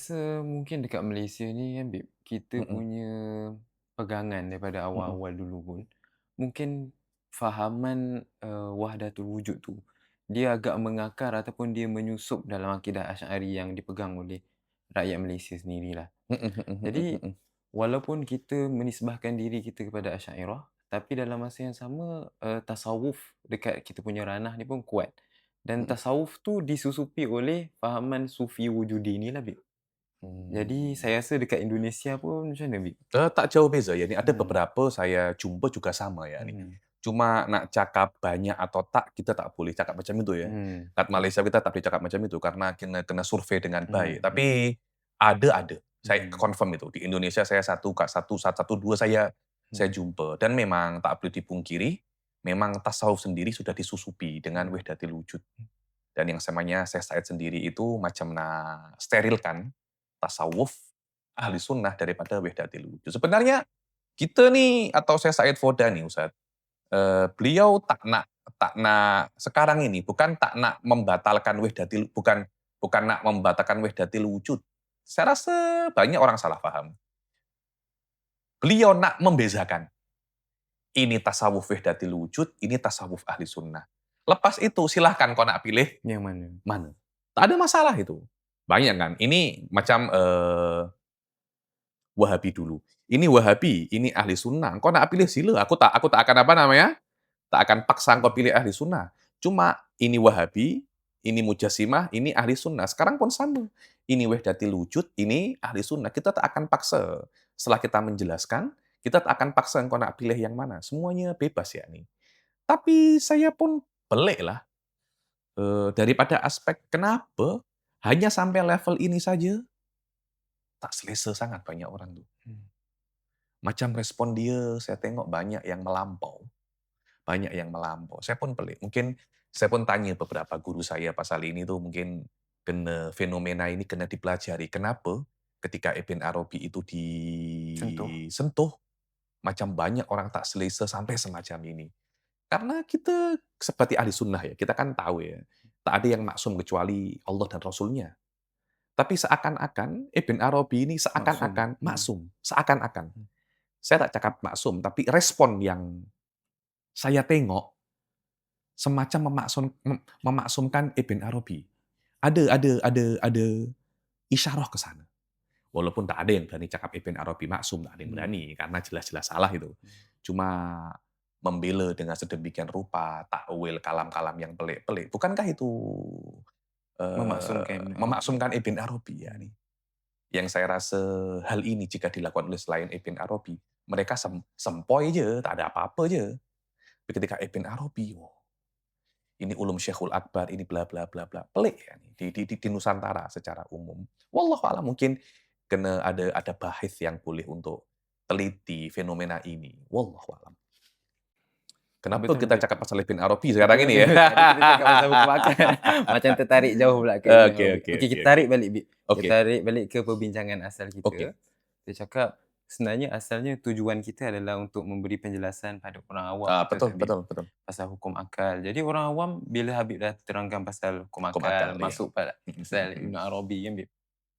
rasa mungkin dekat Malaysia ni kan Bib, kita Mhm punya pegangan daripada mhm awal-awal dulu pun, mungkin fahaman, wahdatul wujud tu, dia agak mengakar ataupun dia menyusup dalam akidah Asy'ari yang dipegang oleh rakyat Malaysia sendirilah. mhm mhm mhm Jadi, mhm walaupun kita menisbahkan diri kita kepada Asy'ariyah, tapi dalam masa yang sama, tasawuf dekat kita punya ranah ni pun kuat. Dan mhm. tasawuf tu disusupi oleh fahaman sufi wujudi ni lah, Bib. Jadi Mmm. saya rasa dekat Indonesia pun macam mana, Bib? Tak jauh beza ya ni, ada Hmm, beberapa saya jumpa juga sama ya ni. hmm, Cuma nak cakap banyak atau tak, kita tak boleh cakap macam itu ya. hmm, Kat Malaysia kita tak boleh cakap macam itu karena kena kena survei dengan baik. hmm, Tapi ada. Saya hmm, confirm itu. Di Indonesia saya satu, dua saya hmm, jumpa dan memang tak boleh dipungkiri, memang tasawuf sendiri sudah disusupi dengan hmm, wahdatil wujud. Dan yang namanya Syekh Said sendiri itu macam sterilkan tasawuf ahli sunnah daripada wahdatil wujud. Sebenarnya kita nih atau Syekh Said Foda nih Ustaz, beliau tak nak sekarang ini bukan tak nak membatalkan bukan nak membatalkan wahdatil wujud. Saya rasa banyak orang salah paham. Beliau nak membezakan, ini tasawuf wahdatil wujud, ini tasawuf ahli sunnah. Lepas itu silahkan kau nak pilih yang mana? mana. Tak ada masalah itu. Banyak kan, ini macam, Wahabi dulu. Ini Wahabi, ini ahli sunnah. Kau nak pilih sila, aku tak akan apa namanya, tak akan paksa engkau Hmm, pilih ahli sunnah. Cuma ini Wahabi, ini Mujassimah, ini ahli sunnah. Sekarang pun sama. Ini Wahdatil Wujud, ini ahli sunnah. Kita tak akan paksa. Setelah kita menjelaskan, kita tak akan paksa engkau nak pilih yang mana. Semuanya bebas ya nih. Tapi saya pun pelik lah. Daripada aspek kenapa hanya sampai level ini saja, tak selesa sangat banyak orang tuh. hmm, Macam respon dia saya tengok banyak yang melampau. Banyak yang melampau. Saya pun pelik. Mungkin saya pun tanya beberapa guru saya pasal ini tuh mungkin fenomena ini kena dipelajari. Kenapa ketika Ibn Arabi itu contoh? disentuh, macam banyak orang tak selesa sampai semacam ini. Karena kita seperti ahli sunnah ya, kita kan tahu ya, tak ada yang maksum kecuali Allah dan Rasulnya. Tapi seakan-akan Ibn Arabi ini Maksum. seakan-akan maksum, seakan-akan. Hmm, Saya tak cakap maksum, tapi respon yang saya tengok semacam memaksumkan Ibn Arabi. Ada isyarah ke sana. Walaupun tak ada yang berani cakap Ibn Arabi maksum, tak ada yang hmm, berani, karena jelas-jelas salah itu. Cuma membela dengan sedemikian rupa, takwil kalam-kalam yang pelik-pelik. Bukankah itu memaksumkan Ibn Arabi. memaksumkan Ibn Arabi ya Hmm, nih? Yang saya rasa hal ini jika dilakukan oleh selain Ibn Arabi, mereka sempoi aja, tak ada apa-apa aja. Tapi ketika Ibn Arabi, wah, ini ulum Syekhul Akbar, ini bla bla bla bla. Pelik ya nih, di Nusantara secara umum. Wallahu a'lam mungkin kena ada bahis yang boleh untuk teliti fenomena ini. Wallahu a'lam. Kenapa betul, kita Bib. cakap pasal Ibn Arabi sekarang Betul, ini betul. ya? Tadi kita cakap pasal hukum akal. Macam tertarik jauh pula ke Ibn Oke Arabi. oke Okey, oke kita oke. tarik balik, Bib. Kita Oke tarik balik ke perbincangan asal oke. kita. Kita cakap sebenarnya asalnya tujuan kita adalah untuk memberi penjelasan pada orang awam, betul Betul tak, Bib? betul betul. Pasal hukum akal. Jadi orang awam bila Habib dah terangkan pasal hukum Hukum akal, akal, iya. masuk pada pasal Ibn Arabi kan, Bib?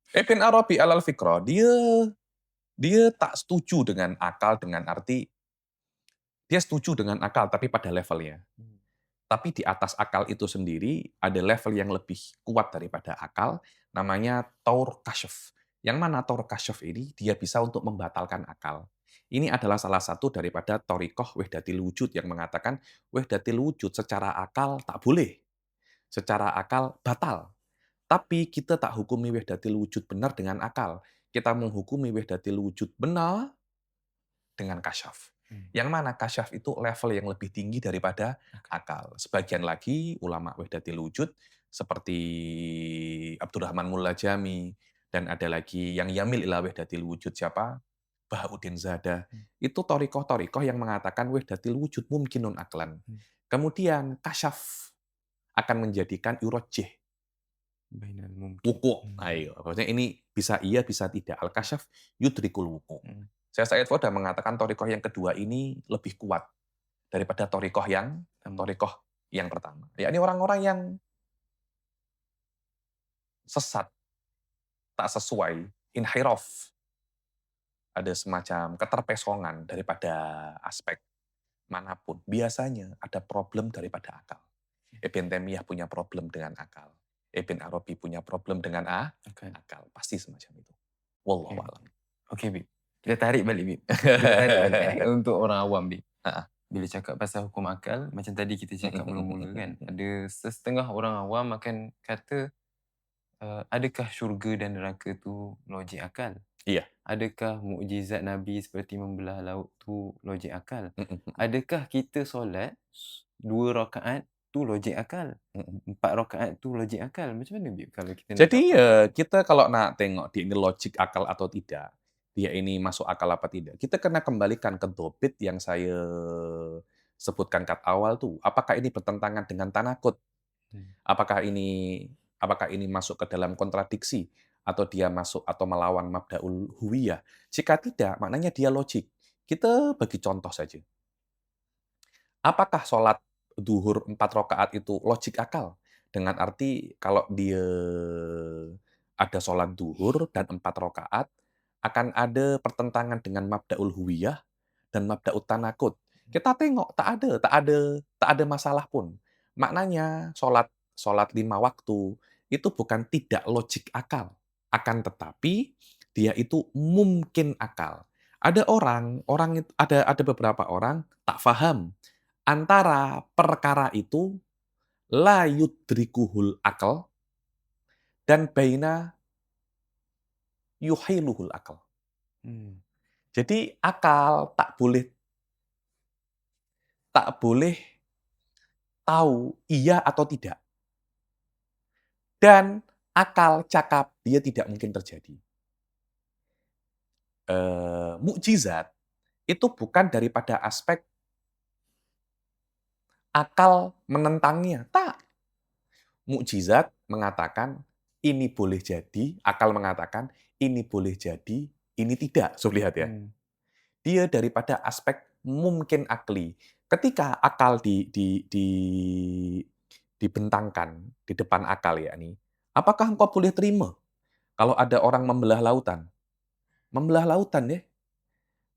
Ibn Arabi Alal Fikrah, dia dia tak setuju dengan akal dengan arti dia setuju dengan akal tapi pada levelnya. Hmm, Tapi di atas akal itu sendiri ada level yang lebih kuat daripada akal, namanya taur kasyaf. Yang mana taur kasyaf ini dia bisa untuk membatalkan akal. Ini adalah salah satu daripada torikoh wahdatil wujud yang mengatakan wahdatil wujud secara akal tak boleh, secara akal batal. Tapi kita tak hukumi wahdatil wujud benar dengan akal. Kita menghukumi wahdatil wujud benar dengan kasyaf. hmm. Yang mana kasyaf itu level yang lebih tinggi daripada Akal. akal. Sebagian lagi ulama wahdatil wujud seperti Abdurrahman Mulajami dan ada lagi yang yamil ila wahdatil wujud siapa? Bahauddin Zada. Hmm, Itu torikoh-torikoh yang mengatakan wahdatil wujud mumkinun aklan. hmm. Kemudian kasyaf akan menjadikan yurojih, Bainal mungkin. wuku. Hmm, Ayo, maksudnya ini bisa iya, bisa tidak. Al-kasyaf yudrikul wuku. hmm. Saya Said Foda mengatakan torikoh yang kedua ini lebih kuat daripada Sama. torikoh yang pertama. Ya, ini orang-orang yang sesat tak sesuai, inhiraf, ada semacam keterpesongan daripada aspek manapun, biasanya ada problem daripada akal. Ibn Taimiyah punya problem dengan akal. Ibn Arabi punya problem dengan Oke. akal. Pasti semacam itu. Oke. Wallahu a'lam. Oke, Bib. Kita tarik balik, Bib. Kita tarik balik untuk orang awam, Bib. Heeh. Bila cakap pasal hukum akal, macam tadi kita cakap mula-mula kan, ada setengah orang awam akan kata, adakah syurga dan neraka tu logik akal? Iya. Adakah mukjizat Nabi seperti membelah laut tu logik akal? Mhm mhm. Adakah kita solat 2 rakaat tu logik akal? Mhm. 4 rakaat tu logik akal? Macam mana, Bib, kalau kita nak Jadi, jawab? kita kalau nak tengok dia ini logik akal atau tidak, dia ini masuk akal apa tidak, kita kena kembalikan ke dobit yang saya sebutkan kat awal tuh. Apakah ini bertentangan dengan tanakut? Hmm, Apakah ini masuk ke dalam kontradiksi? Atau dia masuk atau melawan mabda'ul huwiyah? Jika tidak, maknanya dia logik. Kita bagi contoh saja. Apakah sholat duhur 4 rakaat itu logik akal? Dengan arti kalau dia ada sholat duhur dan 4 rakaat, akan ada pertentangan dengan mabda'ul huwiyah dan mabda'ut tanakut. Kita tengok, tak ada masalah pun. Maknanya sholat sholat 5 waktu itu bukan tidak logik akal, akan tetapi dia itu mungkin akal. Ada ada beberapa orang tak faham antara perkara itu la yudrikuhul akal dan baina yuhiluhul akal. hmm, Jadi akal tak boleh tahu iya atau tidak, dan akal cakap dia tidak mungkin terjadi. Mukjizat itu bukan daripada aspek akal menentangnya, tak. Mukjizat mengatakan ini boleh jadi, akal mengatakan ini boleh jadi, ini tidak. So lihat ya. hmm, Dia daripada aspek mungkin akli. Ketika akal dibentangkan di depan akal ya nih, apakah engkau boleh terima kalau ada orang membelah lautan? Membelah lautan ya,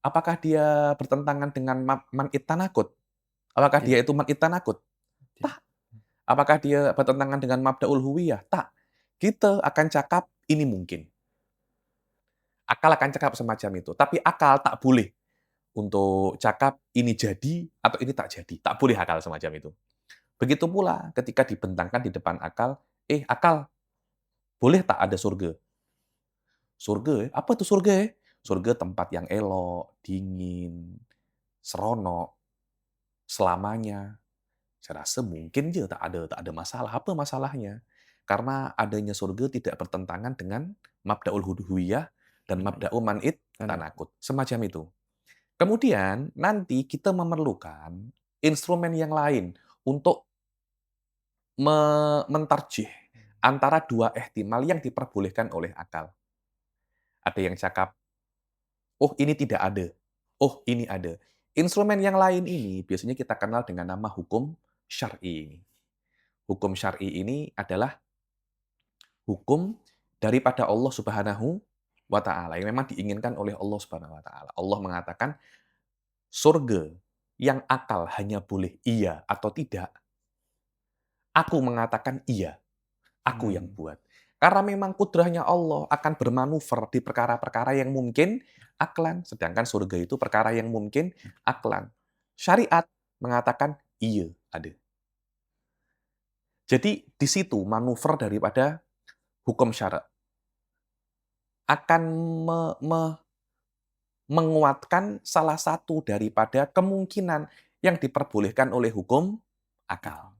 apakah dia bertentangan dengan man'it tanakut? Apakah dia tidak, itu man'it tanakut? tidak. Tak. Apakah dia bertentangan dengan mabda'ul huwiyah? Tak. Kita akan cakap ini mungkin. Akal akan cakap semacam itu. Tapi akal tak boleh untuk cakap ini jadi atau ini tak jadi. Tak boleh akal semacam itu. Begitu pula ketika dibentangkan di depan akal, akal, boleh tak ada surga? Surga, apa itu surga? Surga tempat yang elok, dingin, seronok, selamanya. Saya rasa mungkin je tak ada masalah. Apa masalahnya? Karena adanya surga tidak bertentangan dengan mabda'ul huwiyah dan Nah, mabda'u man'it tanah. tanakut. Semacam itu. Kemudian nanti kita memerlukan instrumen yang lain untuk mentarjih antara dua ihtimal yang diperbolehkan oleh akal. Ada yang cakap, "Oh, ini tidak ada. Oh, ini ada." Instrumen yang lain ini biasanya kita kenal dengan nama hukum syar'i. Hukum syar'i ini adalah hukum daripada Allah Subhanahu wa taala, yang memang diinginkan oleh Allah Subhanahu wa taala. Allah mengatakan, "Surga yang akal hanya boleh iya atau tidak, aku mengatakan iya, aku yang Hmm, buat." Karena memang kudrahnya Allah akan bermanuver di perkara-perkara yang mungkin aklan, sedangkan surga itu perkara yang mungkin aklan. Syariat mengatakan iya, ada. Jadi di situ manuver daripada hukum syara akan me me menguatkan salah satu daripada kemungkinan yang diperbolehkan oleh hukum akal. akal.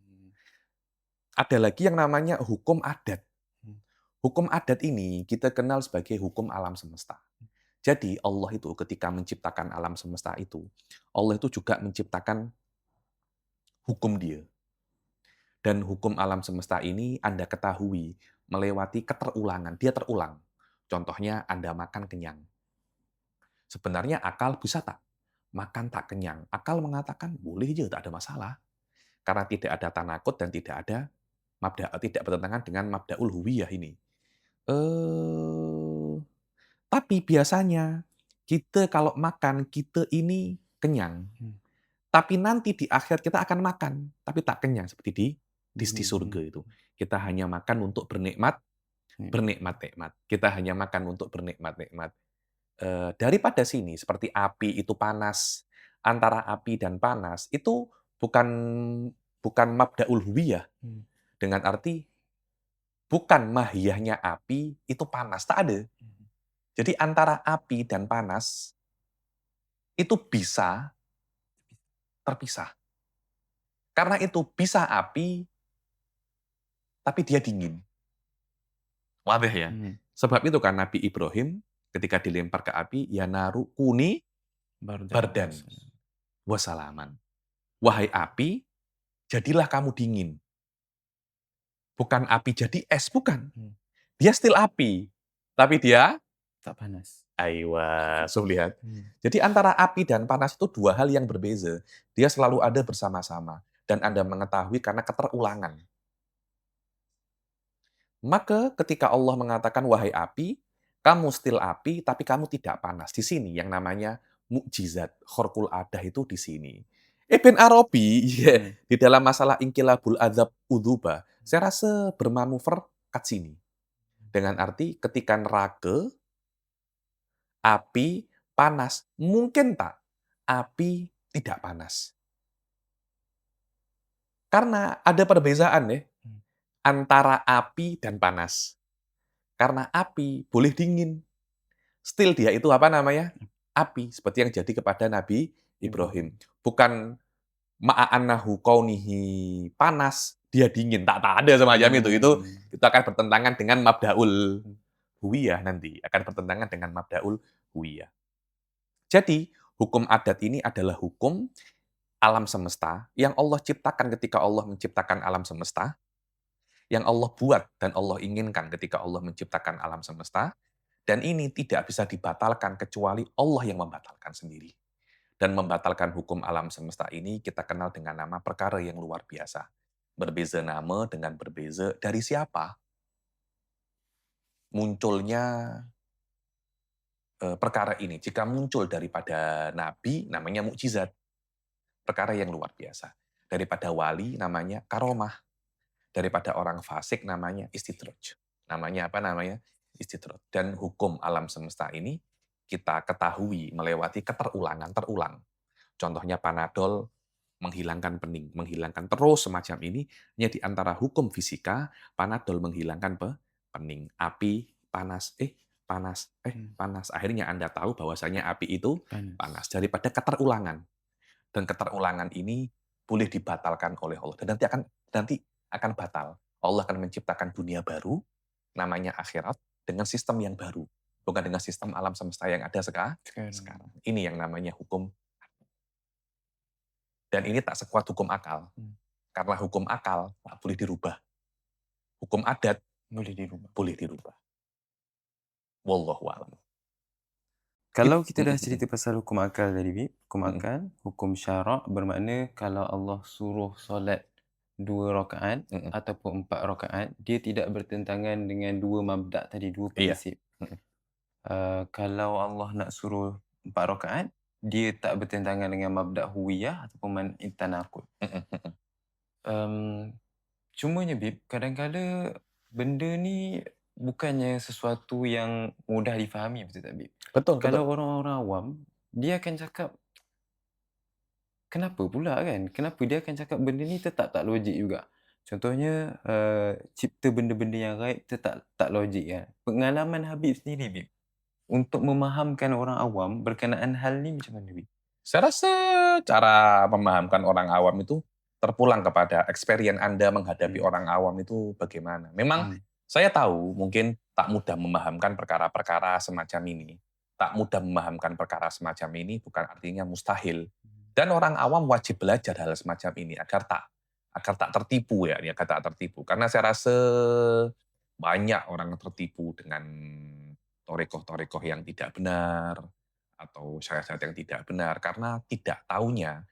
Hmm, Ada lagi yang namanya hukum adat. hmm, Hukum adat ini kita kenal sebagai hukum alam semesta. Jadi Allah itu ketika menciptakan alam semesta itu, Allah itu juga menciptakan hukum dia. Dan hukum alam semesta ini Anda ketahui melewati keterulangan, dia terulang. Contohnya Anda makan kenyang. Sebenarnya akal bisa tak? Makan tak kenyang. Akal mengatakan boleh aja, tak ada masalah. Karena tidak ada tanakut dan tidak bertentangan dengan mabda'ul huwiyah ini. Eee, tapi biasanya kita kalau makan, kita ini kenyang. Mmm, Tapi nanti di akhirat kita akan makan, tapi tak kenyang seperti di mhm surga mhm. itu. Kita hanya makan untuk bernikmat, Nikmat. bernikmat-nikmat. Kita hanya makan untuk bernikmat-nikmat. Daripada sini seperti api itu panas, antara api dan panas itu bukan bukan mabdaul huwiyah, Mmm, dengan arti bukan mahiyahnya api itu panas, tak ada. mhm. Jadi antara api dan panas itu bisa terpisah. Karena itu bisa api, tapi dia dingin. Wadah ya? Mhm. Sebab itu kan Nabi Ibrahim ketika dilempar ke api, "Ya naru kuni Bardan wa bardan salam. wa salaman." Wahai api, jadilah kamu dingin. Bukan api jadi es, bukan. Mmm, Dia still api, tapi dia tak panas. aiwa, so lihat. Mmm, Jadi antara api dan panas itu dua hal yang berbeza. Dia selalu ada bersama-sama dan Anda mengetahui karena keterulangan. Maka ketika Allah mengatakan, "Wahai api, kamu still api, tapi kamu tidak panas." Di sini yang namanya mukjizat, kharqul adah itu di sini. Ibn Arabi, ya, mhm. di dalam masalah Inqilabul Adzab Udzuba, saya rasa bermanuver kat sini. Dengan arti ketika neraka, api, panas. Mungkin tak api tidak panas? Karena ada perbezaan ya, Mmm, antara api dan panas. Karena api boleh dingin, still dia itu apa namanya? Api, seperti yang jadi kepada Nabi Ibrahim. Ibrahim. Bukan ma'annahu kaunihi panas, dia dingin, tak ada semacam itu. Mmm, Itu akan bertentangan dengan mabdaul mhm, huwiyah nanti, akan bertentangan dengan mabdaul huwiyah. Jadi, hukum adat ini adalah hukum alam semesta yang Allah ciptakan ketika Allah menciptakan alam semesta, yang Allah buat dan Allah inginkan ketika Allah menciptakan alam semesta, dan ini tidak bisa dibatalkan kecuali Allah yang membatalkan sendiri. Dan membatalkan hukum alam semesta ini kita kenal dengan nama perkara yang luar biasa. Berbeza nama dengan berbeza dari siapa? Munculnya perkara ini. Jika muncul daripada nabi, namanya mukjizat, perkara yang luar biasa. Daripada wali, namanya karomah. Daripada orang fasik, namanya istidraj. Namanya apa namanya? Istidraj. Dan hukum alam semesta ini kita ketahui melewati keterulangan, terulang. Contohnya Panadol menghilangkan pening, menghilangkan terus semacam ini, hanya di antara hukum fisika, Panadol menghilangkan pening. Api, panas, panas, mmm, panas. Akhirnya Anda tahu bahwasanya api itu panas. panas. Daripada keterulangan. Dan keterulangan ini boleh dibatalkan oleh Allah. Dan nanti akan batal. Allah akan menciptakan dunia baru, namanya akhirat, dengan sistem yang baru. Bukan dengan sistem alam semesta yang ada Sekarang. sekarang. Ini yang namanya hukum. Dan ini tak sekuat hukum akal. Mmm, Karena hukum akal tak boleh dirubah. Hukum adat boleh dirubah. boleh dirubah. Wallahu a'lam. Kalau kita Mhm dah mhm, cerita pasal hukum akal tadi, Bib, hukum mhm. akal, hukum syarak bermakna kalau Allah suruh solat 2 rakaat Mhm. ataupun 4 rakaat, dia tidak bertentangan dengan 2 mabda' tadi, 2 Iya. prinsip. Mhm. Kalau Allah nak suruh 4 rakaat, dia tak bertentangan dengan mabda' huwiyah ataupun man'it tanaqud. Mhm mhm. Mmm, Cumanya Bib, kadang-kala benda ni bukannya sesuatu yang mudah difahami, betul tak Bib? Betul betul. Kalau orang-orang awam, dia akan cakap, "Kenapa pula kan? Kenapa?" Dia akan cakap benda ni tetap tak logik juga. Contohnya, cipta benda-benda yang gaib tetap tak logik kan. Pengalaman Habib sendiri Bib, untuk memahamkan orang awam berkenaan hal ni macam mana Bib? Saya rasa cara memahamkan orang awam itu terpulang kepada experience Anda menghadapi Mmm, orang awam itu bagaimana. Memang mmm, saya tahu mungkin tak mudah memahamkan perkara-perkara semacam ini. Tak mudah memahamkan perkara semacam ini bukan artinya mustahil. Dan orang awam wajib belajar hal semacam ini agar tak tertipu ya, agar tak tertipu. Karena saya rasa banyak orang tertipu dengan torekoh-torekoh yang tidak benar, atau syariat yang tidak benar karena tidak tahunya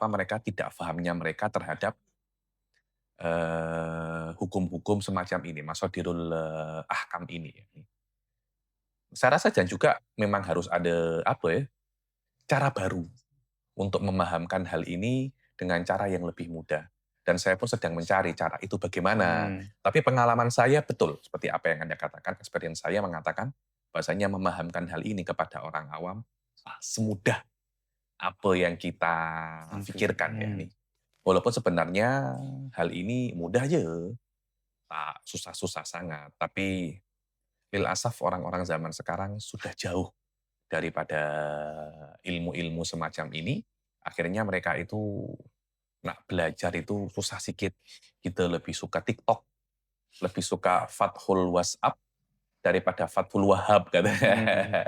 mereka tidak pahamnya mereka terhadap hukum-hukum semacam ini, masadirul ahkam ini ya. Saya rasa dan juga memang harus ada apa ya, cara baru untuk memahamkan hal ini dengan cara yang lebih mudah. Dan saya pun sedang mencari cara itu bagaimana. Hmm. Tapi pengalaman saya betul, seperti apa yang Anda katakan, experience saya mengatakan bahwasanya memahamkan hal ini kepada orang awam semudah apa yang kita Sampai. pikirkan ya nih. Walaupun sebenarnya hal ini mudah aja, tak susah-susah sangat. Tapi lil asaf orang-orang zaman sekarang sudah jauh daripada ilmu-ilmu semacam ini. Akhirnya mereka itu nak belajar itu susah sikit. Kita lebih suka TikTok, lebih suka Fathul WhatsApp daripada Fathul Wahab katanya.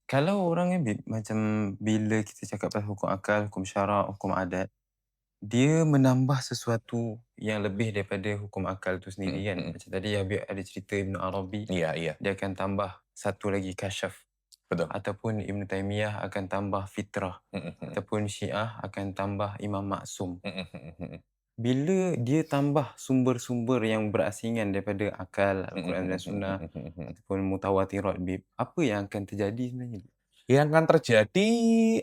Kalau orang kan macam bila kita cakap pasal hukum akal, hukum syarak, hukum adat, dia menambah sesuatu yang lebih daripada hukum akal tu Mhm sendiri kan. mhm. Macam tadi Habib ada cerita Ibn Arabi, Iya iya, dia akan tambah satu lagi kasyaf. betul. Ataupun Ibn Taymiyah akan tambah fitrah. Mhm mhm. Ataupun Syiah akan tambah Imam Maksum. Mhm mhm mhm. Bila dia tambah sumber-sumber yang berasingan daripada akal, Mhm Al-Quran dan mhm Sunnah, mhm mhm mhm. ataupun mutawatirat, apa yang akan terjadi sebenarnya? Yang akan terjadi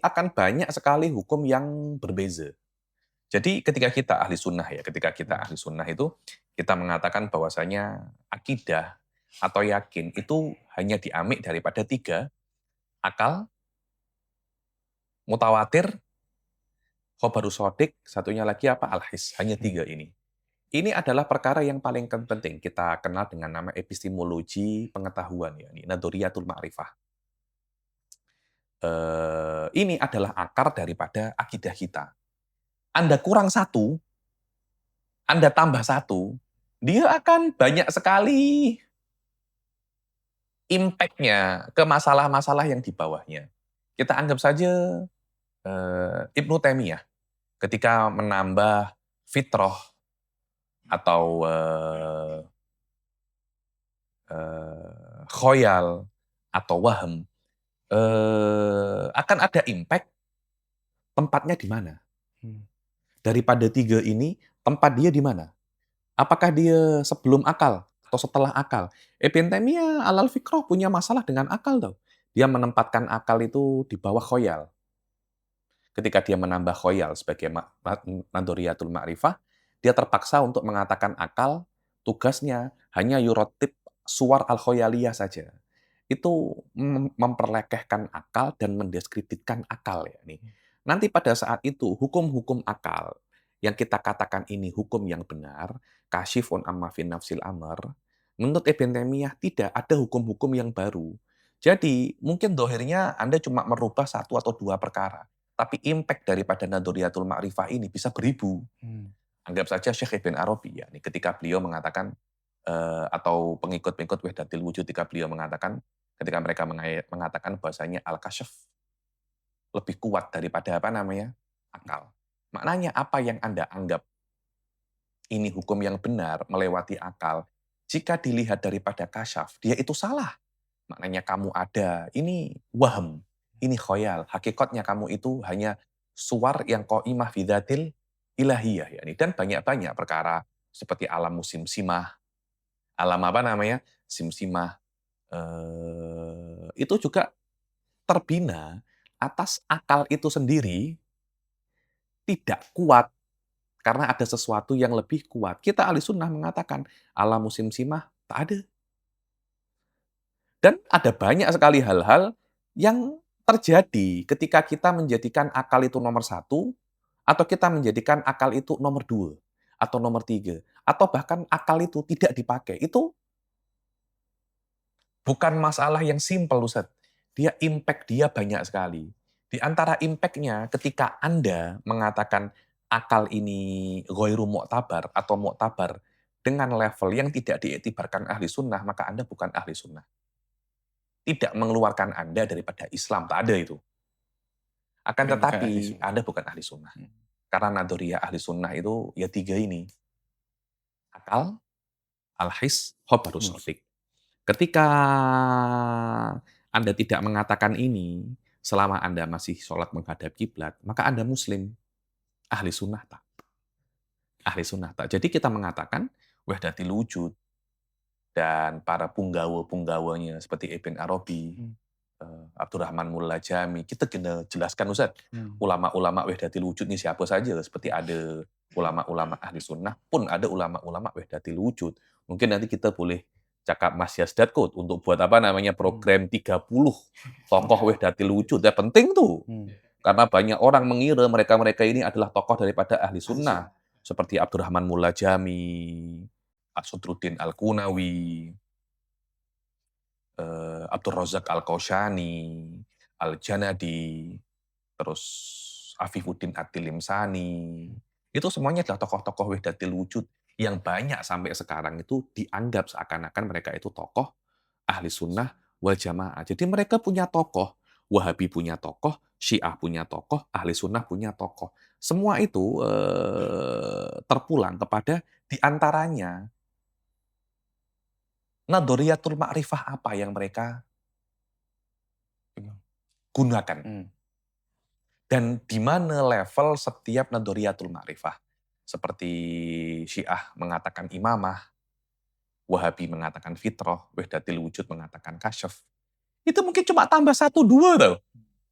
akan banyak sekali hukum yang berbeza. Jadi ketika kita ahli sunnah ya, ketika kita Hmm. ahli sunnah itu, kita mengatakan bahwasanya akidah atau yakin itu hanya diambil daripada 3, akal, mutawatir, khobarus shadiq, satunya lagi apa? Al-his. Hanya Hmm. 3 ini. Ini adalah perkara yang paling penting kita kenal dengan nama epistemologi pengetahuan ya, ini nadhariyatul ma'rifah. Ini adalah akar daripada akidah kita. Anda kurang satu, Anda tambah satu, dia akan banyak sekali impact-nya ke masalah-masalah yang di bawahnya. Kita anggap saja Ibnu Taimiyah ketika menambah fitrah atau khoyal atau wahm, akan ada impact tempatnya di mana. Hmm. Daripada 3 ini, tempat dia di mana? Apakah dia sebelum akal atau setelah akal? Ibn Taimiyah alal fikrah punya masalah dengan akal tau. Dia menempatkan akal itu di bawah khoyal. Ketika dia menambah khoyal sebagai nadhariyatul ma'rifah, dia terpaksa untuk mengatakan akal, tugasnya hanya yurotib suar al-khoyaliyah saja. Itu memperlekehkan akal dan mendiskreditkan akal ya nih. Nanti pada saat itu hukum-hukum akal yang kita katakan ini hukum yang benar, kasyifun amma fi nafsil amr, menurut Ibn Taimiyah tidak ada hukum-hukum yang baru. Jadi mungkin dohirnya Anda cuma merubah satu atau dua perkara, tapi impact daripada Nadhariyatul Ma'rifah ini bisa beribu. Hmm. Anggap saja Syekh Ibn Arabi ya, nih, ketika beliau mengatakan atau pengikut-pengikut Wahdatul Wujud ketika beliau mengatakan, ketika mereka mengatakan bahwasanya al-kasyf lebih kuat daripada apa namanya? Akal. Maknanya apa yang Anda anggap ini hukum yang benar melewati akal, jika dilihat daripada kasyaf, dia itu salah. Maknanya kamu ada, ini wahm, ini khoyal. Hakikatnya kamu itu hanya suar yang qaimah bidzatil ilahiyah ya. Dan banyak-banyak perkara seperti alam musim simah, alam apa namanya? Simsimah. Itu juga terbina atas akal itu sendiri tidak kuat karena ada sesuatu yang lebih kuat. Kita ahli sunnah mengatakan alam musim simah tak ada. Dan ada banyak sekali hal-hal yang terjadi ketika kita menjadikan akal itu nomor satu, atau kita menjadikan akal itu nomor dua, atau nomor tiga, atau bahkan akal itu tidak dipakai. Itu bukan masalah yang simpel, Ustaz. Dia impact dia banyak sekali. Di antara impact-nya ketika Anda mengatakan akal ini ghairu mu'tabar atau mu'tabar dengan level yang tidak diiktibarkan ahli sunnah, maka Anda bukan ahli sunnah. Tidak mengeluarkan Anda daripada Islam, tak ada itu. Akan Tapi bukan ahli tetapi sunnah. Anda bukan ahli sunnah. Hmm. Karena nadoriyah ahli sunnah itu ya 3 ini. Akal, al-his, khobarus Hmm. sodik. Ketika Anda tidak mengatakan ini, selama Anda masih sholat menghadap kiblat, maka Anda muslim. Ahli sunnah tak. ahli sunnah. Jadi kita mengatakan wahdatil wujud dan para punggawa-punggawanya seperti Ibn Arabi, Hmm. Abdurrahman Mulajami, kita kena jelaskan Ustaz, Hmm. ulama-ulama wahdatil wujud ini siapa saja, seperti ada ulama-ulama ahli sunnah, pun ada ulama-ulama wahdatil wujud. Mungkin nanti kita boleh cakap Mas Yasdad Kot untuk buat apa namanya program 30 tokoh wahdatil wujud. Ya penting tuh. Hmm. Karena banyak orang mengira mereka-mereka ini adalah tokoh daripada ahli sunnah. Seperti Abdurrahman Mulajami, Asodruddin Al-Qunawi, Abdul Razak Al-Kaushani, Al-Janadi, terus Afifuddin At-Tilimsani. Itu semuanya adalah tokoh-tokoh Wahdatil Wujud yang banyak sampai sekarang itu dianggap seakan-akan mereka itu tokoh ahli sunnah wal jamaah. Jadi mereka punya tokoh, Wahabi punya tokoh, Syiah punya tokoh, ahli sunnah punya tokoh. Semua itu terpulang kepada diantaranya Nadhriyatul Ma'rifah apa yang mereka gunakan. Hmm. Dan di mana level setiap Nadhriyatul Ma'rifah. Seperti Syiah mengatakan imamah, Wahabi mengatakan fitrah, Wahdatil Wujud mengatakan kasyaf. Itu mungkin cuma tambah 1, 2 tau.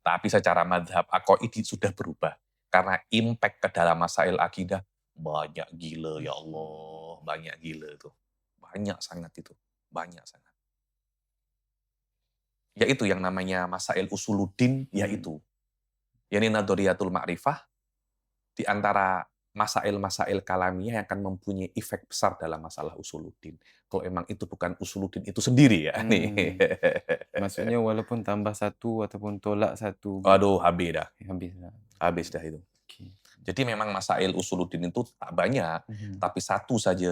Tapi secara madhab aqaidi sudah berubah. Karena impact ke dalam masail akidah banyak gila ya Allah. Banyak gila tuh. Banyak sangat itu. Banyak sangat. Yaitu yang namanya masail usuluddin, yaitu. Yani Nadhriyatul Ma'rifah, di antara masail-masail kalamiah yang akan mempunyai efek besar dalam masalah usuluddin. Kalau emang itu bukan usuluddin itu sendiri ya. Nih. Maksudnya walaupun tambah 1 ataupun tolak 1, Aduh, habis dah. habis lah. Habis dah itu. Okay. Jadi memang masail usuluddin itu tak banyak, tapi satu saja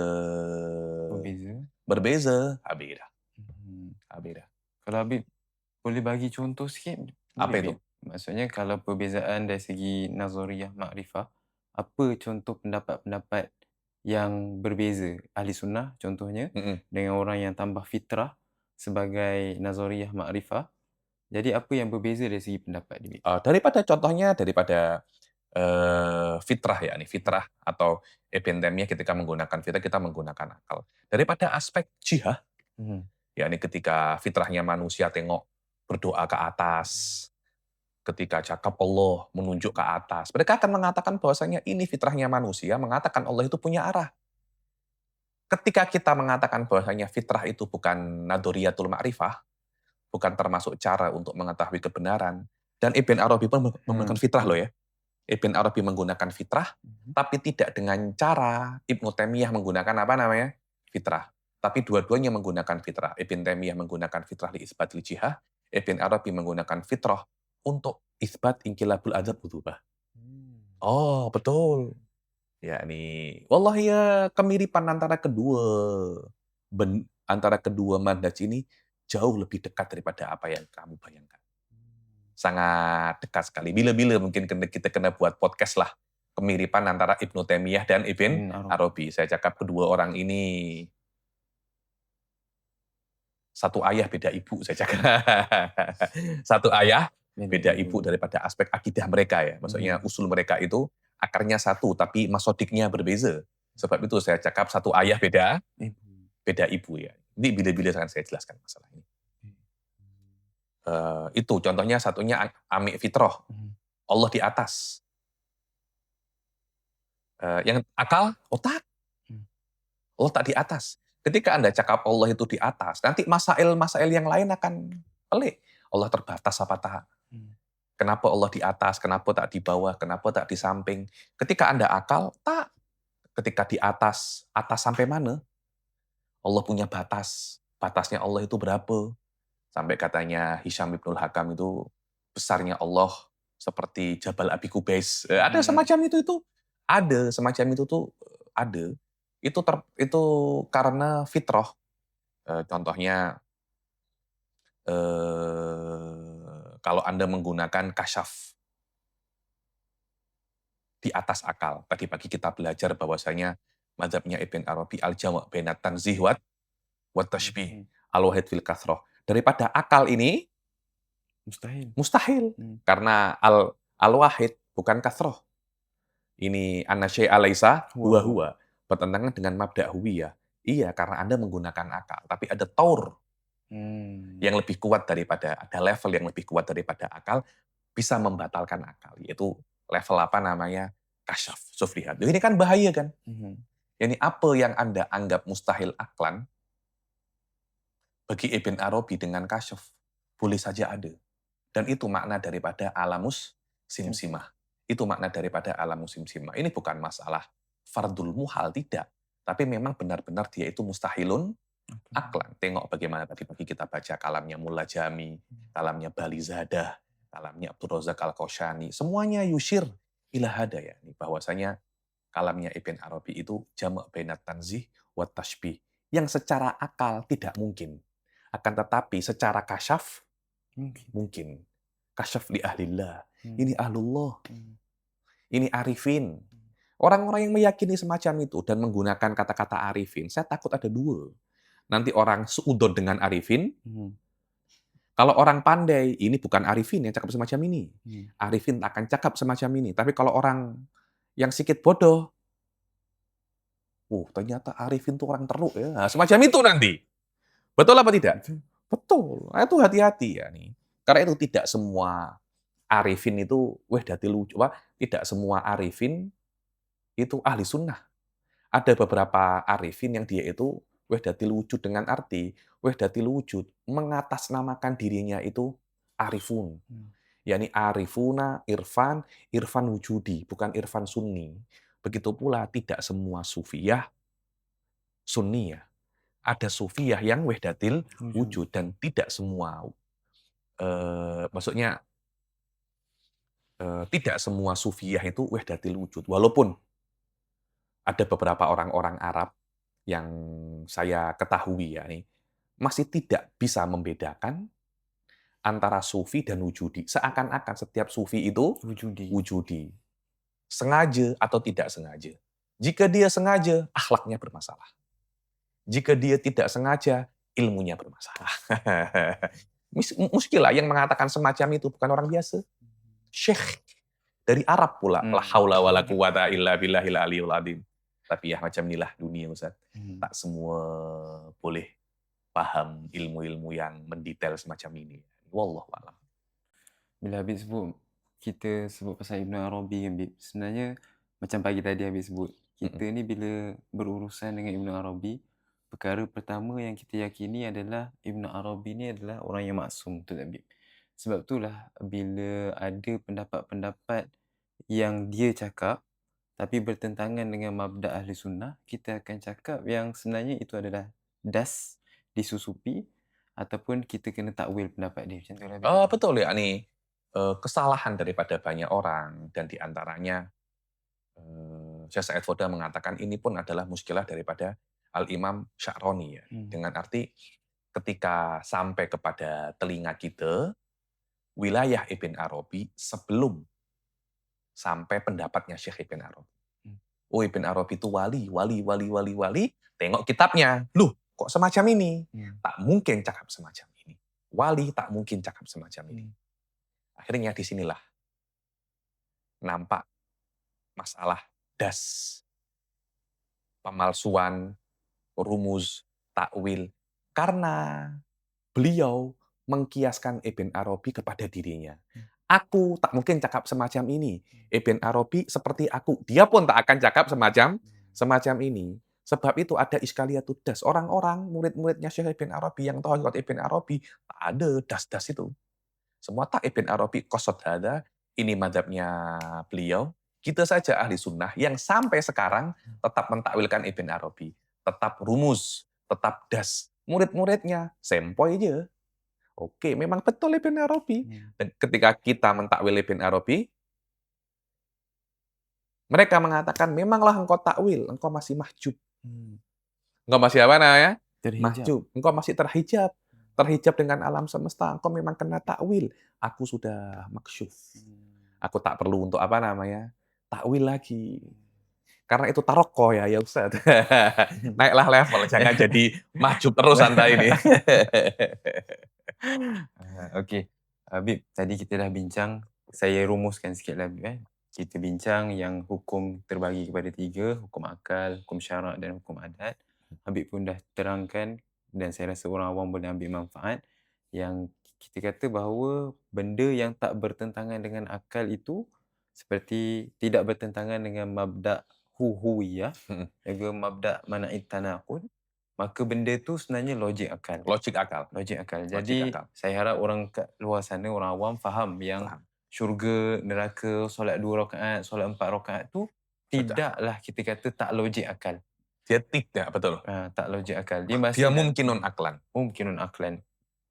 berbeza, habis dah. Habis dah. Kalau Habib boleh bagi contoh sikit? Apa Boleh, itu? Bib? Maksudnya kalau perbezaan dari segi nazariyah ma'rifah, apa contoh pendapat-pendapat yang berbeza? Ahli sunnah contohnya, dengan orang yang tambah fitrah sebagai nazariyah ma'rifah. Jadi apa yang berbeza dari segi pendapat ni, Bib? Daripada fitrah ya, nih fitrah atau Ibn Taimiyah ketika menggunakan fitrah, kita menggunakan akal. Daripada aspek jihad, yakni ketika fitrahnya manusia tengok berdoa ke atas, ketika cakap Allah menunjuk ke atas, mereka akan mengatakan bahwasanya ini fitrahnya manusia, mengatakan Allah itu punya arah. Ketika kita mengatakan bahwasanya fitrah itu bukan nadhriyatul ma'rifah, bukan termasuk cara untuk mengetahui kebenaran, dan Ibn Arabi pun menggunakan fitrah loh ya. Ibn Arabi menggunakan fitrah, tapi tidak dengan cara Ibnu Taimiyah menggunakan apa namanya? Fitrah. Tapi dua-duanya menggunakan fitrah. Ibn Taimiyah menggunakan fitrah li isbatil jihad, Ibn Arabi menggunakan fitrah untuk isbat inqilabul adzab wudubah. Oh, betul. Ya nih, wallahi ya kemiripan antara kedua manhaj ini jauh lebih dekat daripada apa yang kamu bayangkan. Sangat dekat sekali. Bila-bila mungkin kita kena buat podcast lah. Kemiripan antara Ibnu Taimiyah dan Ibn Arabi. Saya cakap kedua orang ini satu ayah beda ibu, saya cakap. Satu ayah beda ibu daripada aspek akidah mereka ya. Maksudnya usul mereka itu akarnya satu, tapi masodiknya berbeza. Sebab itu saya cakap satu ayah beda ibu ya. Ini bila-bila akan saya jelaskan masalah ini. Itu contohnya satunya amik fitrah. Allah di atas. Yang akal, otak. Allah tak di atas. Ketika Anda cakap Allah itu di atas, nanti masail-masail yang lain akan pelik. Allah terbatas apa tak? Kenapa Allah di atas? Kenapa tak di bawah? Kenapa tak di samping? Ketika Anda akal, tak. Ketika di atas, atas sampai mana? Allah punya batas. Batasnya Allah itu berapa? Sampai katanya Hisham Ibnul Hakam itu besarnya Allah seperti Jabal Abi Qubais. Ada semacam itu. Ada semacam itu tuh ada. Itu karena fitrah. Contohnya kalau Anda menggunakan kasyaf di atas akal. Tadi pagi kita belajar bahwasanya mazhabnya Ibn Arabi al-jama' bainat tanzih wa tashbih. Al-wahid fil kathrah. Daripada akal ini mustahil. Karena al-wahid bukan kathrah. Ini anna syai'a laisa huwa Wow. huwa, bertentangan dengan mabda' huwiyah. Iya, karena Anda menggunakan akal, tapi ada taur Mmm. yang lebih kuat daripada, ada level yang lebih kuat daripada akal, bisa membatalkan akal, yaitu level apa namanya, kasyaf, suflihat. Ini kan bahaya kan? Mhm. Ini apa yang Anda anggap mustahil aklan, bagi Ibn Arabi dengan kasyaf, boleh saja ada. Dan itu makna daripada alamus Simsim. simsimah. Itu makna daripada alamus simsimah. Ini bukan masalah fardul muhal, tidak. Tapi memang benar-benar dia itu mustahilun Oke. aklan. Tengok bagaimana tadi pagi kita baca kalamnya Mullah Jami, kalamnya Bali Zadah, kalamnya Abdul Razak Al-Koshani. Semuanya yushir ila hada ya. Bahwasanya kalamnya Ibn Arabi itu jamak bainat tanzih wa tashbih. Yang secara akal tidak mungkin. Akan tetapi secara kasyaf Mungkin. mungkin. Kasyaf li ahlillah. Mmm. Ini ahlullah. Mmm. Ini arifin. Orang-orang yang meyakini semacam itu dan menggunakan kata-kata arifin, saya takut ada dua. Nanti orang seudon dengan arifin, Mhm. kalau orang pandai, ini bukan arifin yang cakap semacam ini. Mhm. Arifin akan cakap semacam ini. Tapi kalau orang yang sedikit bodoh, ternyata arifin itu orang teruk ya. Nah, semacam itu nanti. Betul apa tidak? Betul. Betul. Nah, itu hati-hati ya nih. Karena itu tidak semua arifin itu wahdatil wujud. Tidak semua arifin itu ahli sunnah. Ada beberapa arifin yang dia itu wahdatil wujud dengan arti wahdatil wujud mengatasnamakan dirinya itu arifun. Mmm. yakni arifuna, irfan, irfan wujudi, bukan irfan sunni. Begitu pula tidak semua sufiyah sunniyah. Ada sufiyah yang wahdatil Wujud. wujud dan tidak semua maksudnya tidak semua sufiyah itu wahdatil wujud. Walaupun ada beberapa orang-orang Arab yang saya ketahui ya nih, masih tidak bisa membedakan antara sufi dan wujudi. Seakan-akan setiap sufi itu Wujudi. wujudi. Sengaja atau tidak sengaja. Jika dia sengaja, akhlaknya bermasalah. Jika dia tidak sengaja, ilmunya bermasalah. Muskilah yang mengatakan semacam itu bukan orang biasa. Syekh dari Arab pula. La Mmm. haula wala quwata illa billahil aliyul azim. Tapi ya macam inilah dunia Ustaz. Mhm. Tak semua boleh paham ilmu-ilmu yang mendetail semacam ini. Wallahu a'lam. Bila Habib sebut, kita sebut pasal Ibn Arabi kan Habib, sebenarnya macam pagi tadi Habib sebut, Mhm. kita ni bila berurusan dengan Ibn Arabi, perkara pertama yang kita yakini adalah Ibn Arabi ni adalah orang yang maksum, betul tak Habib? Sebab itulah bila ada pendapat-pendapat yang dia cakap, tapi bertentangan dengan mabda' ahli sunnah, kita akan cakap yang sebenarnya itu adalah das, disusupi, ataupun kita kena takwil pendapat dia. Macam tu lah Habib. Betul yakni kesalahan daripada banyak orang dan di antaranya Syekh Said Foda mengatakan ini pun adalah muskilah daripada Al-Imam Sya'roni ya. Mhm. Dengan arti ketika sampai kepada telinga kita wilayah Ibn Arabi sebelum sampai pendapatnya Syekh Ibn Arabi. Mmm. Oh, Ibn Arabi itu wali, wali, wali, wali, wali. Tengok kitabnya. Loh, kok semacam ini? Mmm. Tak mungkin cakap semacam ini. Wali tak mungkin cakap semacam ini. Mmm. Akhirnya disinilah nampak masalah das, pemalsuan, rumus, takwil. Karena beliau mengkiaskan Ibn Arabi kepada dirinya. Mmm. Aku tak mungkin cakap semacam ini. Ibn Arabi seperti aku. Dia pun tak akan cakap semacam ini. Sebab itu ada iskaliyatud das. Orang-orang, murid-muridnya Syekh Ibn Arabi yang tahu Ibn Arabi, tak ada das-das itu. Semua tak Ibn Arabi qasad hada, ini madhabnya beliau. Kita saja ahli sunnah yang sampai sekarang tetap mentakwilkan Ibn Arabi. Tetap rumus, tetap das. Murid-muridnya sempoy aja. Oke, memang betul Ibn Arabi. Mmm. Dan ketika kita mentakwil Ibn Arabi, mereka mengatakan, memanglah engkau takwil, engkau masih mahjub. Mmm. Engkau masih apa namanya? Terhijab. Mahjub. Engkau masih terhijab. Terhijab dengan alam semesta. Engkau memang kena takwil. Aku sudah maksyuf. Mmm. Aku tak perlu untuk apa namanya? Takwil lagi. Karena itu tarokoh ya Ustaz. Naiklah level, jangan jadi mahjub terus Anda ini. Okey. Habib, tadi kita dah bincang, saya rumuskan sikitlah Habib kita bincang yang hukum terbagi kepada 3, hukum akal, hukum syarak dan hukum adat. Habib pun dah terangkan dan saya rasa orang awam boleh ambil manfaat yang kita kata bahawa benda yang tak bertentangan dengan akal itu seperti tidak bertentangan dengan mabda' huwiyah Mhm. juga mabda' mana'it tanaqud, maka benda tu sebenarnya logik akal. Logik akal. Logik akal. Logik Jadi akal. saya harap orang kat luar sana, orang awam faham yang Faham. syurga, neraka, solat 2 rakaat, solat 4 rakaat tu Sudah. tidaklah kita kata tak logik akal. Dia tidak, betul. Tak logik akal. Dia Dia masih mungkinun aklan. mungkinun aqlan.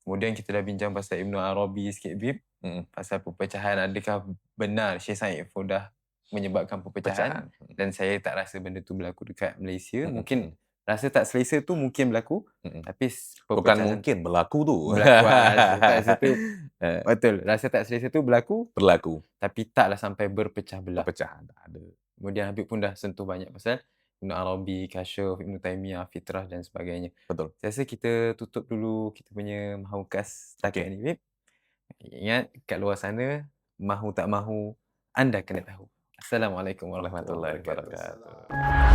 Kemudian kita dah bincang pasal Ibnu Arabi sikit, Bib. Mhm. Pasal perpecahan, adakah benar Syekh Said dah menyebabkan perpecahan? Pecahan. Dan saya tak rasa benda tu berlaku dekat Malaysia. Mhm, Mungkin mhm, rasa tak selesa tu mungkin berlaku, mhm. tapi Bukan perpecahan mungkin, berlaku tu. berlaku rasa tak selesa tu Eh, betul, rasa tak selesa tu berlaku, Berlaku. tapi taklah sampai berpecah belah. Perpecahan tak ada. Kemudian Habib pun dah sentuh banyak pasal Ibnu Arabi, Kasyaf, Ibnu Taimiyah, Fitrah dan sebagainya. Betul. Saya rasa kita tutup dulu kita punya Mahukas setakat Okey. ni, Bib. Ingat kat luar sana, mahu tak mahu, anda kena tahu. Assalamualaikum warahmatullahi Warahmatullahi wabarakatuh. wabarakatuh.